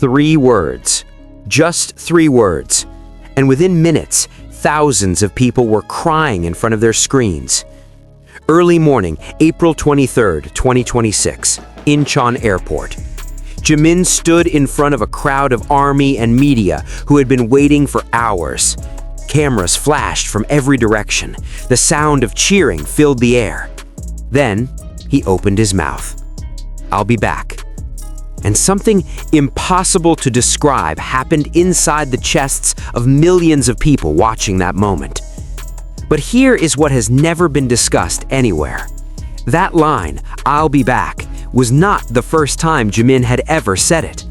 3 words. Just 3 words. And within minutes, thousands of people were crying in front of their screens. Early morning, April 23rd, 2026, Incheon Airport. Jimin stood in front of a crowd of army and media who had been waiting for hours. Cameras flashed from every direction. The sound of cheering filled the air. Then, he opened his mouth. "I'll be back." And something impossible to describe happened inside the chests of millions of people watching that moment. But here is what has never been discussed anywhere. That line, "I'll be back," was not the first time Jimin had ever said it.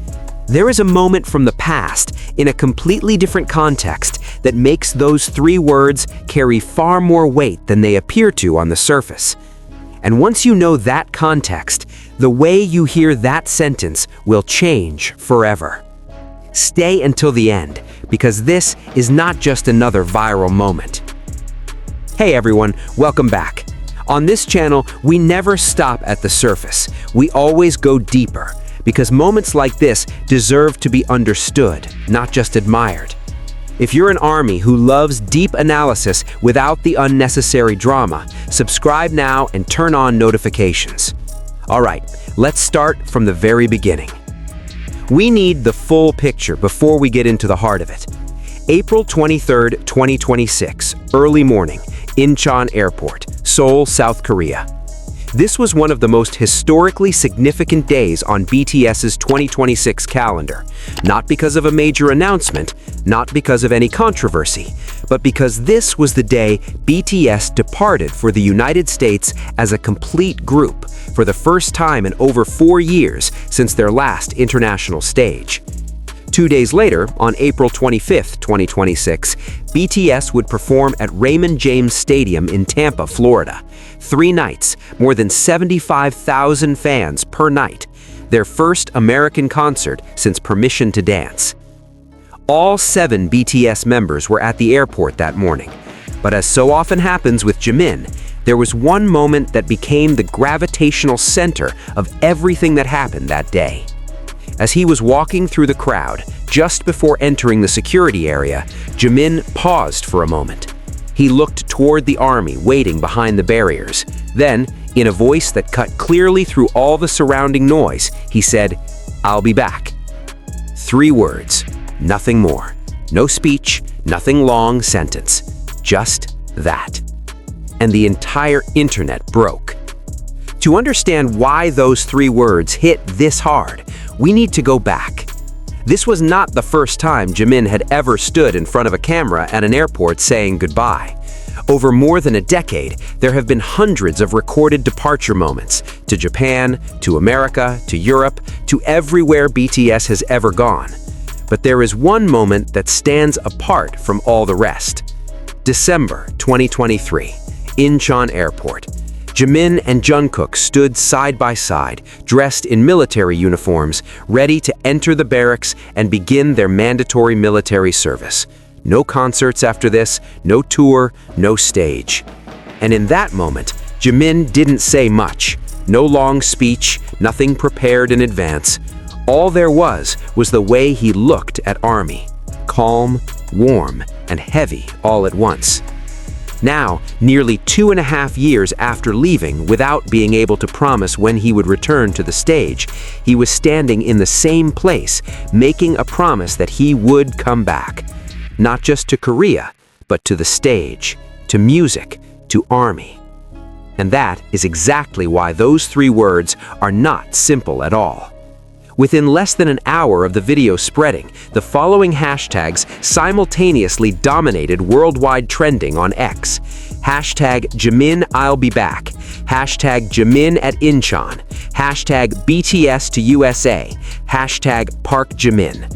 There is a moment from the past, in a completely different context, that makes those 3 words carry far more weight than they appear to on the surface. And once you know that context, the way you hear that sentence will change forever. Stay until the end, because this is not just another viral moment. Hey everyone, welcome back. On this channel, we never stop at the surface. We always go deeper, because moments like this deserve to be understood, not just admired. If you're an army who loves deep analysis without the unnecessary drama, subscribe now and turn on notifications. All right, let's start from the very beginning. We need the full picture before we get into the heart of it. April 23rd, 2026, early morning, Incheon Airport, Seoul, South Korea. This was one of the most historically significant days on BTS's 2026 calendar, not because of a major announcement, not because of any controversy, but because this was the day BTS departed for the United States as a complete group for the first time in over 4 years since their last international stage. 2 days later, on April 25th, 2026, BTS would perform at Raymond James Stadium in Tampa, Florida. 3 nights, more than 75,000 fans per night. Their first American concert since Permission to Dance. All 7 BTS members were at the airport that morning. But as so often happens with Jimin, there was one moment that became the gravitational center of everything that happened that day. As he was walking through the crowd, just before entering the security area, Jimin paused for a moment. He looked toward the army waiting behind the barriers. Then, in a voice that cut clearly through all the surrounding noise, he said, "I'll be back." 3 words, nothing more. No speech, nothing long sentence. Just that. And the entire internet broke. To understand why those 3 words hit this hard, we need to go back. This was not the first time Jimin had ever stood in front of a camera at an airport saying goodbye. Over more than a decade, there have been hundreds of recorded departure moments to Japan, to America, to Europe, to everywhere BTS has ever gone. But there is one moment that stands apart from all the rest. December 2023, Incheon Airport. Jimin and Jungkook stood side by side, dressed in military uniforms, ready to enter the barracks and begin their mandatory military service. No concerts after this, no tour, no stage. And in that moment, Jimin didn't say much. No long speech, nothing prepared in advance. All there was the way he looked at Army. Calm, warm, and heavy all at once. Now, nearly 2.5 years after leaving without being able to promise when he would return to the stage, he was standing in the same place, making a promise that he would come back. Not just to Korea, but to the stage, to music, to Army. And that is exactly why those 3 words are not simple at all. Within less than an hour of the video spreading, the following hashtags simultaneously dominated worldwide trending on X. Hashtag Jimin I'll be back. Hashtag Jimin at Incheon. Hashtag BTS to USA. Hashtag Park Jimin.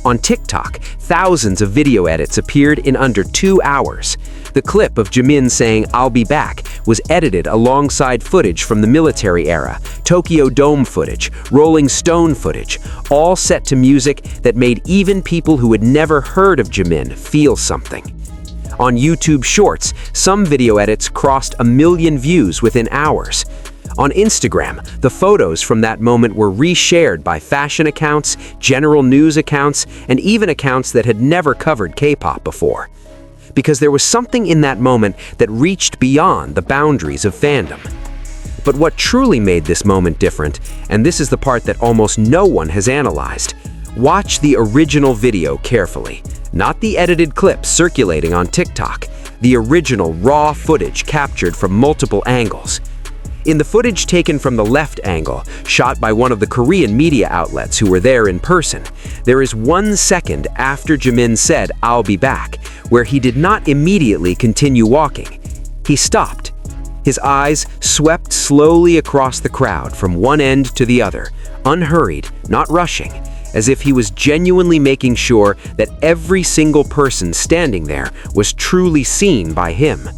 On TikTok, thousands of video edits appeared in under 2 hours. The clip of Jimin saying "I'll be back" was edited alongside footage from the military era, Tokyo Dome footage, Rolling Stone footage, all set to music that made even people who had never heard of Jimin feel something. On YouTube Shorts, some video edits crossed 1 million views within hours. On Instagram, the photos from that moment were reshared by fashion accounts, general news accounts, and even accounts that had never covered K-pop before. Because there was something in that moment that reached beyond the boundaries of fandom. But what truly made this moment different, and this is the part that almost no one has analyzed, watch the original video carefully, not the edited clips circulating on TikTok, the original raw footage captured from multiple angles. In the footage taken from the left angle, shot by one of the Korean media outlets who were there in person, there is 1 second after Jimin said, "I'll be back," where he did not immediately continue walking. He stopped. His eyes swept slowly across the crowd from one end to the other, unhurried, not rushing, as if he was genuinely making sure that every single person standing there was truly seen by him.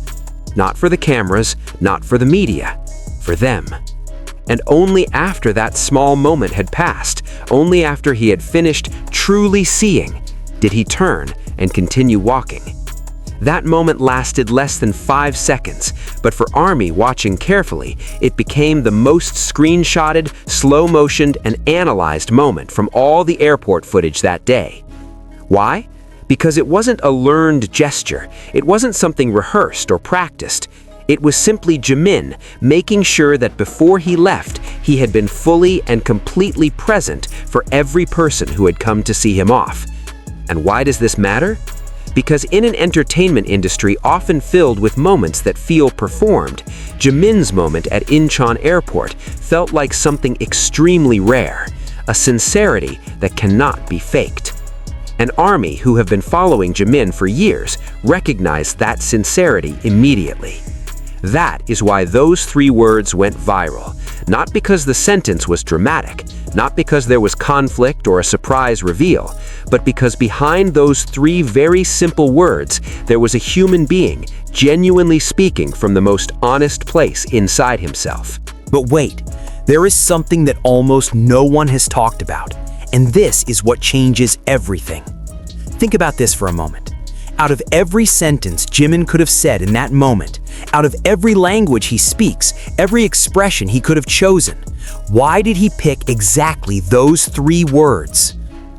Not for the cameras, not for the media, for them. And only after that small moment had passed, only after he had finished truly seeing, did he turn and continue walking. That moment lasted less than 5 seconds, but for ARMY watching carefully, it became the most screenshotted, slow-motioned, and analyzed moment from all the airport footage that day. Why? Because it wasn't a learned gesture, it wasn't something rehearsed or practiced. It was simply Jimin making sure that before he left, he had been fully and completely present for every person who had come to see him off. And why does this matter? Because in an entertainment industry often filled with moments that feel performed, Jimin's moment at Incheon Airport felt like something extremely rare, a sincerity that cannot be faked. And ARMY, who have been following Jimin for years, recognized that sincerity immediately. That is why those 3 words went viral, not because the sentence was dramatic, not because there was conflict or a surprise reveal, but because behind those 3 very simple words, there was a human being genuinely speaking from the most honest place inside himself. But wait, there is something that almost no one has talked about, and this is what changes everything. Think about this for a moment. Out of every sentence Jimin could have said in that moment, out of every language he speaks, every expression he could have chosen, why did he pick exactly those 3 words?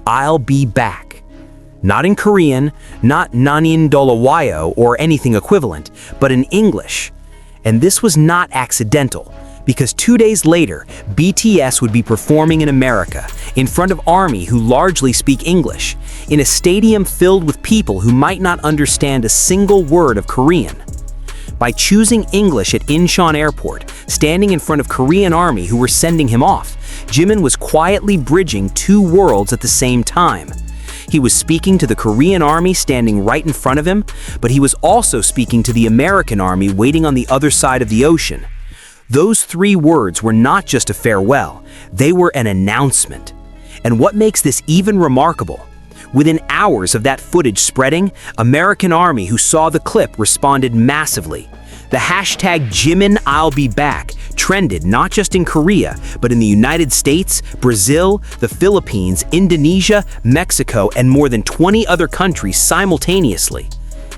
I'll be back. Not in Korean, not nanin dolawayo or anything equivalent, but in English. And this was not accidental, because 2 days later, BTS would be performing in America, in front of ARMY who largely speak English, in a stadium filled with people who might not understand a single word of Korean. By choosing English at Incheon Airport, standing in front of Korean ARMY who were sending him off, Jimin was quietly bridging 2 worlds at the same time. He was speaking to the Korean ARMY standing right in front of him, but he was also speaking to the American ARMY waiting on the other side of the ocean. Those 3 words were not just a farewell, they were an announcement. And what makes this even remarkable? Within hours of that footage spreading, American ARMY who saw the clip responded massively. The hashtag #JiminI'llBeBack trended not just in Korea, but in the United States, Brazil, the Philippines, Indonesia, Mexico, and more than 20 other countries simultaneously.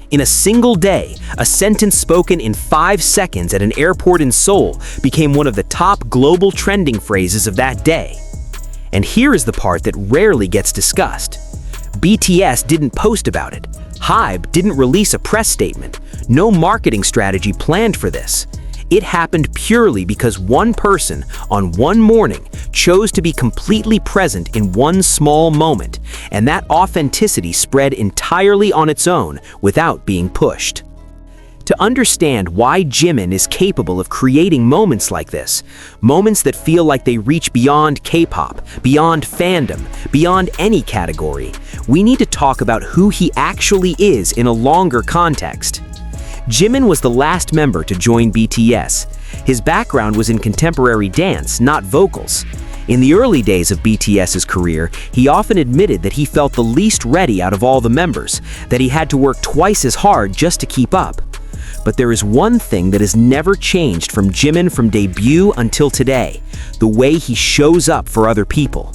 In a single day, a sentence spoken in 5 seconds at an airport in Seoul became one of the top global trending phrases of that day. And here is the part that rarely gets discussed. BTS didn't post about it. HYBE didn't release a press statement. No marketing strategy planned for this. It happened purely because one person, on one morning, chose to be completely present in one small moment, and that authenticity spread entirely on its own without being pushed. To understand why Jimin is capable of creating moments like this, moments that feel like they reach beyond K-pop, beyond fandom, beyond any category, we need to talk about who he actually is in a longer context. Jimin was the last member to join BTS. His background was in contemporary dance, not vocals. In the early days of BTS's career, he often admitted that he felt the least ready out of all the members, that he had to work twice as hard just to keep up. But there is one thing that has never changed from Jimin from debut until today: the way he shows up for other people.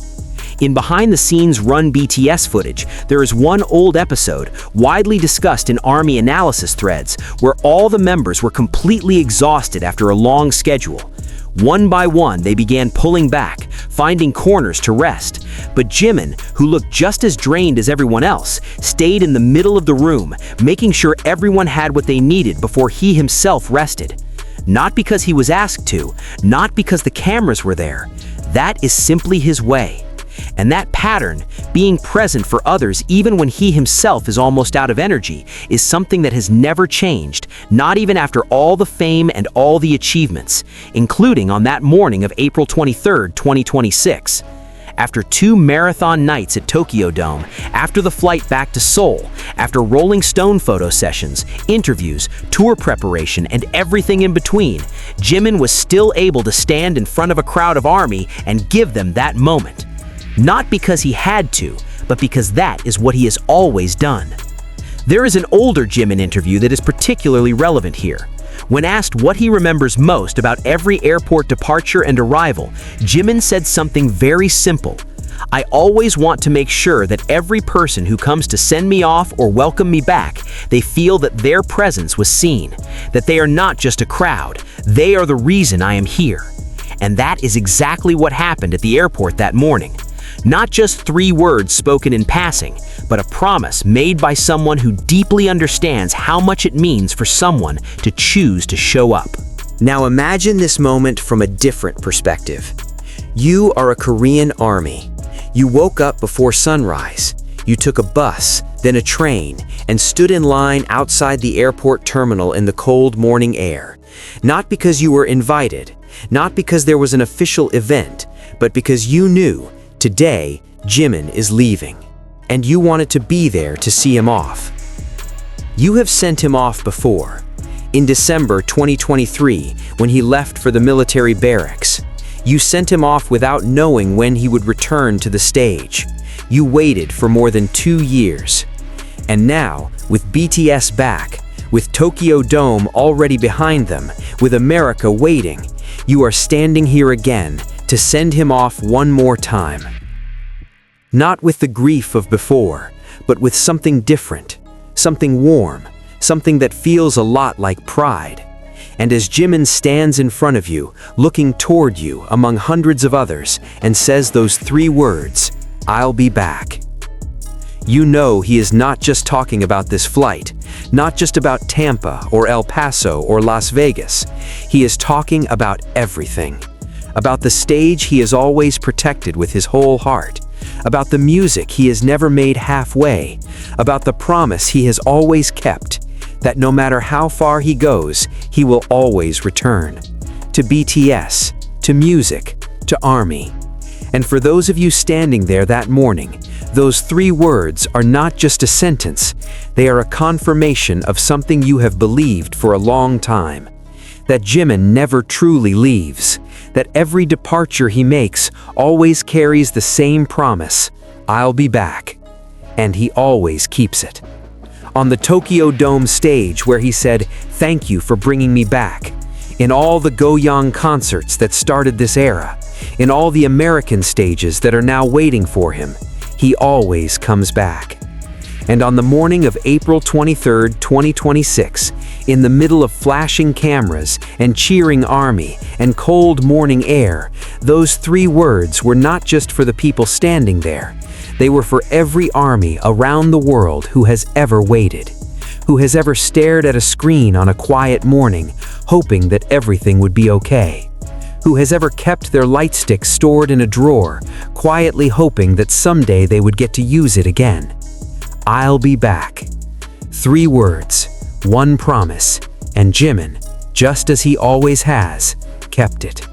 In behind-the-scenes Run BTS footage, there is one old episode, widely discussed in ARMY analysis threads, where all the members were completely exhausted after a long schedule. One by one, they began pulling back, finding corners to rest. But Jimin, who looked just as drained as everyone else, stayed in the middle of the room, making sure everyone had what they needed before he himself rested. Not because he was asked to, not because the cameras were there. That is simply his way. And that pattern, being present for others even when he himself is almost out of energy, is something that has never changed, not even after all the fame and all the achievements, including on that morning of April 23, 2026. After 2 marathon nights at Tokyo Dome, after the flight back to Seoul, after Rolling Stone photo sessions, interviews, tour preparation, and everything in between, Jimin was still able to stand in front of a crowd of ARMY and give them that moment. Not because he had to, but because that is what he has always done. There is an older Jimin interview that is particularly relevant here. When asked what he remembers most about every airport departure and arrival, Jimin said something very simple. "I always want to make sure that every person who comes to send me off or welcome me back, they feel that their presence was seen, that they are not just a crowd, they are the reason I am here." And that is exactly what happened at the airport that morning. Not just 3 words spoken in passing, but a promise made by someone who deeply understands how much it means for someone to choose to show up. Now imagine this moment from a different perspective. You are a Korean ARMY. You woke up before sunrise. You took a bus, then a train, and stood in line outside the airport terminal in the cold morning air. Not because you were invited, not because there was an official event, but because you knew today, Jimin is leaving, and you wanted to be there to see him off. You have sent him off before. In December 2023, when he left for the military barracks, you sent him off without knowing when he would return to the stage. You waited for more than 2 years. And now, with BTS back, with Tokyo Dome already behind them, with America waiting, you are standing here again to send him off one more time. Not with the grief of before, but with something different, something warm, something that feels a lot like pride. And as Jimin stands in front of you, looking toward you among hundreds of others, and says those 3 words, "I'll be back," you know he is not just talking about this flight, not just about Tampa or El Paso or Las Vegas. He is talking about everything. About the stage he has always protected with his whole heart, about the music he has never made halfway, about the promise he has always kept, that no matter how far he goes, he will always return. To BTS, to music, to ARMY. And for those of you standing there that morning, those 3 words are not just a sentence, they are a confirmation of something you have believed for a long time. That Jimin never truly leaves, that every departure he makes always carries the same promise, "I'll be back," and he always keeps it. On the Tokyo Dome stage where he said, "Thank you for bringing me back," in all the Goyang concerts that started this era, in all the American stages that are now waiting for him, he always comes back. And on the morning of April 23, 2026, in the middle of flashing cameras and cheering ARMY and cold morning air, those 3 words were not just for the people standing there. They were for every ARMY around the world who has ever waited, who has ever stared at a screen on a quiet morning, hoping that everything would be okay, who has ever kept their light stick stored in a drawer, quietly hoping that someday they would get to use it again. "I'll be back." 3 words, 1 promise, and Jimin, just as he always has, kept it.